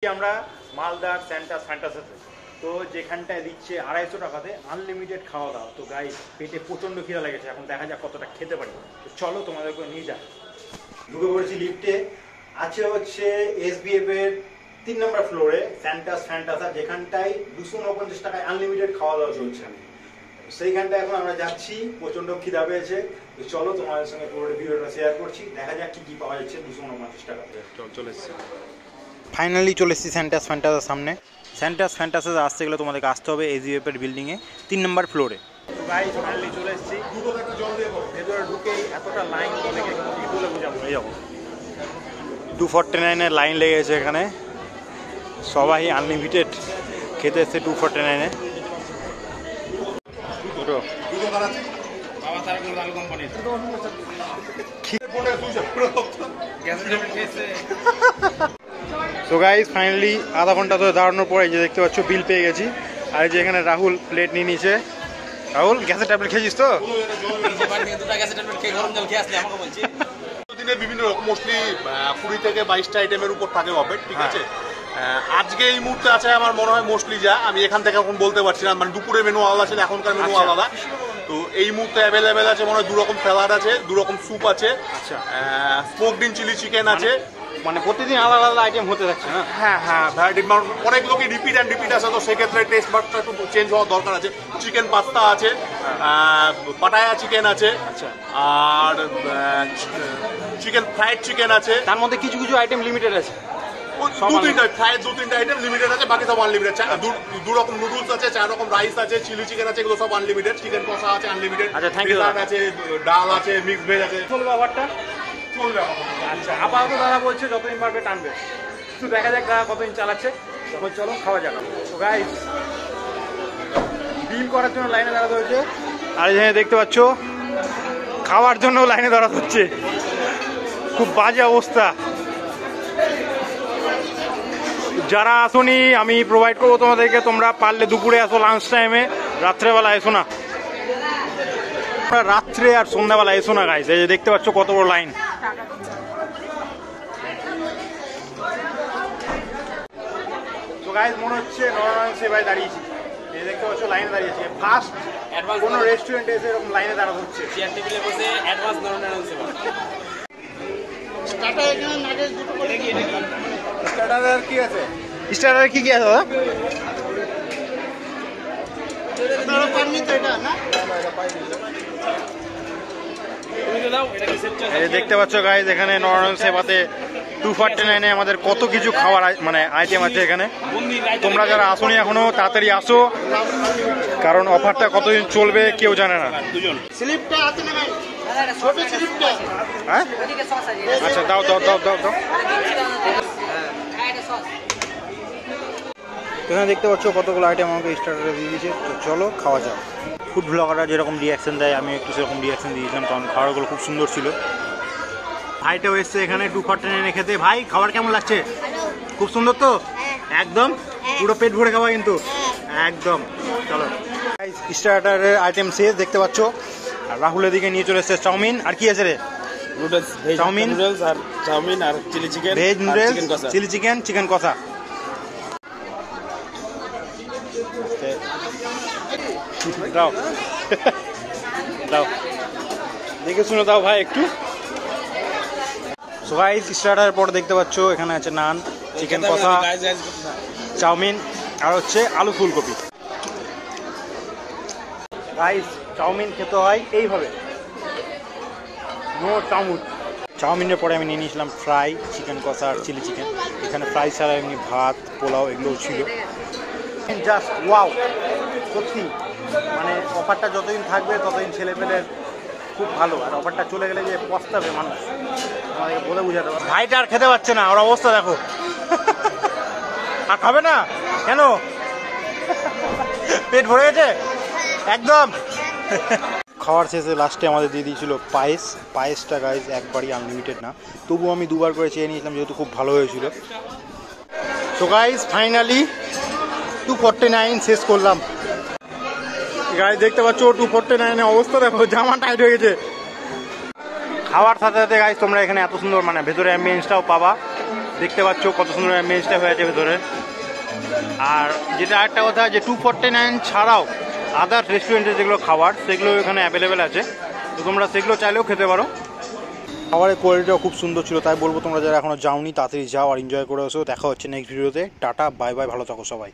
আমরা মালদার সেন্টাস ফ্যান্টাসিতে তো যেখানটায় দিচ্ছে 250 টাকাতে আনলিমিটেড খাওয়া দাওয়া। তো গাইস পেটে প্রচণ্ড খিদা লেগেছে, এখন দেখা যাক কতটা খেতে পারি। তো চলো তোমাদেরকে নিয়ে যাক। ঢুকে পড়েছি লিফটে, আছে হচ্ছে SBF এর 3 নম্বর ফ্লোরে সেন্টাস ফ্যান্টাসা, যেখানটায় 249 টাকায় আনলিমিটেড খাওয়া দাওয়া চলছে। সেইখানটায় এখন আমরা যাচ্ছি, প্রচণ্ড খিদা পেয়েছে। তো চলো তোমাদের সঙ্গে পুরো ভিডিওটা শেয়ার করছি, দেখা যাক কি কি পাওয়া যাচ্ছে 249 টাকাতে। চলে এসেছি, ফাইনালি চলে এসেছি সেন্টাস ফ্যান্টাসার সামনে। সেন্টাস ফ্যান্টাসা আসতে গেলে তোমাদেরকে আসতে হবে SBF এর বিল্ডিংয়ে 3 নম্বর ফ্লোরে। গাইস ফাইনালি চলে এসেছি, ভেতরে ঢুকেই এতটা লাইন লেগে কি বলে বোঝাবো। এই যাবো 249 এর লাইন লেগেছে এখানে, সবাই আনলিমিটেড খেতে এসছে 249 এ। তো গাইস ফাইনালি আধা ঘন্টা ধরে দাঁড়ানোর পরে যে দেখতে পাচ্ছ বিল পেয়ে গেছি। আর যে এখানে রাহুল প্লেট নিয়ে নিয়েছে। রাহুল গ্যাসের ট্যাবলেট খেয়েছিস তো? বিভিন্ন রকম মোস্টলি 20 থেকে 22টা আইটেমের উপর থাকে অফার, ঠিক আছে। আজকে এই মুহূর্তে আছে আমার মনে হয় মোস্টলি যা আমি এখান থেকে এখন বলতে পারছি না, মানে দুপুরের মেনু আলাদা ছিল, এখনকার মেনু আলাদা। তো এই মুহূর্তে অ্যাভেলেবেল আছে মনে হয় 2 রকম স্যালাড আছে, 2 রকম স্যুপ আছে, স্মোকড ইন চিলি চিকেন আছে। মানে প্রতিদিন আলাদা আলাদা আইটেম হতে থাকছে না? হ্যাঁ হ্যাঁ, অনেক লোকই রিপিট আছে, তো সেক্ষেত্রে টেস্ট বারটা একটু চেঞ্জ হওয়ার দরকার আছে। চিকেন পাস্তা আছে, পাটায়া চিকেন আছে, আর চিকেন ফ্রাইড চিকেন আছে। তার মধ্যে কিছু কিছু আইটেম লিমিটেড আছে, 2-3টা আইটেম লিমিটেড আছে, বাকি সব আনলিমিটেড। 2 রকম নুডলস আছে, 4 রকম রাইস আছে, চিলি চিকেন আছে, এগুলো সব আনলিমিটেড। চিকেন কষা আছে আনলিমিটেড, ডেজার্ট আছে, ডাল আছে, মিক্স ভেজ আছে। চলবে ব্যাপারটা? চলবে। আচ্ছা, আপাতত দাদা বলছে যতদিন পারবে টানবে, একটু দেখা যাক দাদা কতদিন চালাচ্ছে। তখন চলো খাওয়া যাক। তো গাইস বিল করার জন্য লাইনে দাঁড়াতে হচ্ছে, আর এখানে দেখতে পাচ্ছ খাওয়ার জন্য লাইনে দাঁড়াতে হচ্ছে। খুব বাজে অবস্থা। যারা আসোনি আমি প্রোভাইড করবো তোমাদেরকে, তোমরা পারলে দুপুরে আসো, লাঞ্চ টাইমে, রাত্রেবেলা এসো না। রাত্রে আর সন্ধ্যাবেলা এসো না গাইস। এই যে দেখতে পাচ্ছ কত বড় লাইন। তো গাইস মনে হচ্ছে নরনারায়ণ সেবায় দাঁড়িয়েছি। এই দেখতে পাচ্ছ লাইনে দাঁড়িয়েছি, ফার্স্ট কোনো রেস্টুরেন্টে এসে এরকম লাইনে দাঁড়াতে হচ্ছে। চেয়ার টেবিলে বসে অ্যাডভান্স নরনারায়ণ সেবা। স্টার্টার কি আছে? স্টার্টার কি কি আছে দাদা? দেখতে পাচ্ছ গাইজ এখানে নরনারায়ণ সেবাতে 249 এ আমাদের কত কিছু খাওয়ার মানে আইটেম আছে এখানে। তোমরা যারা আসোনি এখনো তাড়াতাড়ি আসো, কারণ অফারটা কতদিন চলবে কেউ জানে না। হ্যাঁ আচ্ছা, দাও দাও দাও দাও দাও। এখানে দেখতে পাচ্ছ কতগুলো আইটেম আমাকে স্টার্টারে দিয়ে দিয়েছে। তো চলো খাওয়া যাক। ফুড ব্লগাররা যেরকম রিয়াকশন দেয় আমি একটু সেরকম রিয়াকশন দিয়েছিলাম, কারণ খাবারগুলো খুব সুন্দর ছিল। ভাইটাও এসছে এখানে 249 খেতে। ভাই খাবার কেমন লাগছে? খুব সুন্দর তো? একদম পুরো পেট ভরে খাওয়া কিন্তু একদম। চলো স্টার্টারের আইটেম শেষ, দেখতে পাচ্ছ। আর রাহুলের দিকে নিয়ে চলে এসছে চাউমিন। আর কি আছে রে? নুডলস, চাউমিন আর চাউমিন আর chilli chicken, veg noodles, chilli chicken, chicken কষা। দাও দাও, দেখে শুনে দাও ভাই একটু। সো গাইস স্টার্টারের পর দেখতে পাচ্ছ এখানে আছে নান, চিকেন কষা, চাউমিন আর হচ্ছে আলু ফুলকপি। গাইস চাউমিন খেতে হয় এইভাবে, নো চাউমিন। চাউমিনের পরে আমি নিয়ে নিয়েছিলাম ফ্রাই, চিকেন কষা আর চিলি চিকেন। এখানে ফ্রাই ছাড়া এমনি ভাত, পোলাও এগুলোও ছিল। জাস্ট ওয়াও, সত্যি মানে অফারটা যতদিন থাকবে ততদিন ছেলেপেলের খুব ভালো, আর অফারটা চলে গেলে যে পস্তাবে মানুষ আমাদেরকে বলে বোঝাতে পারবে। ভাইটা আর খেতে পারছে না, ওর অবস্থা দেখো। আর খাবে না কেন? পেট ভরে গেছে একদম। খাওয়ার শেষে লাস্টে আমাদের দিয়ে দিয়েছিল পায়েস। পায়েসটা গাইজ একবারই আনলিমিটেড না, তবু আমি 2 বার করে চেয়ে নিয়েছিলাম যেহেতু খুব ভালো হয়েছিল। সো গাইজ ফাইনালি 249 শেষ করলাম। গাইজ দেখতে পাচ্ছ 249 অবস্থা দেখো, জামা টাইট হয়ে গেছে। খাওয়ার সাথে সাথে গাইজ তোমরা এখানে এত সুন্দর মানে ভেতরে অ্যাম্বিয়েন্সটাও পাবা। দেখতে পাচ্ছ কত সুন্দর মেজটা হয়ে আছে ভেতরে। আর যেটা আরেকটা কথা, যে 249 ছাড়াও আদার রেস্টুরেন্টে যেগুলো খাবার সেগুলো এখানে অ্যাভেলেবেল আছে, তো তোমরা সেগুলো চাইলেও খেতে পারো। খাবারের কোয়ালিটিটাও খুব সুন্দর ছিল, তাই বলবো তোমরা যারা এখনো যাওনি তাড়াতাড়ি যাও আর এনজয় করে আসো। দেখা হচ্ছে নেক্সট ভিডিওতে। টাটা, বাই বাই, ভালো থাকো সবাই।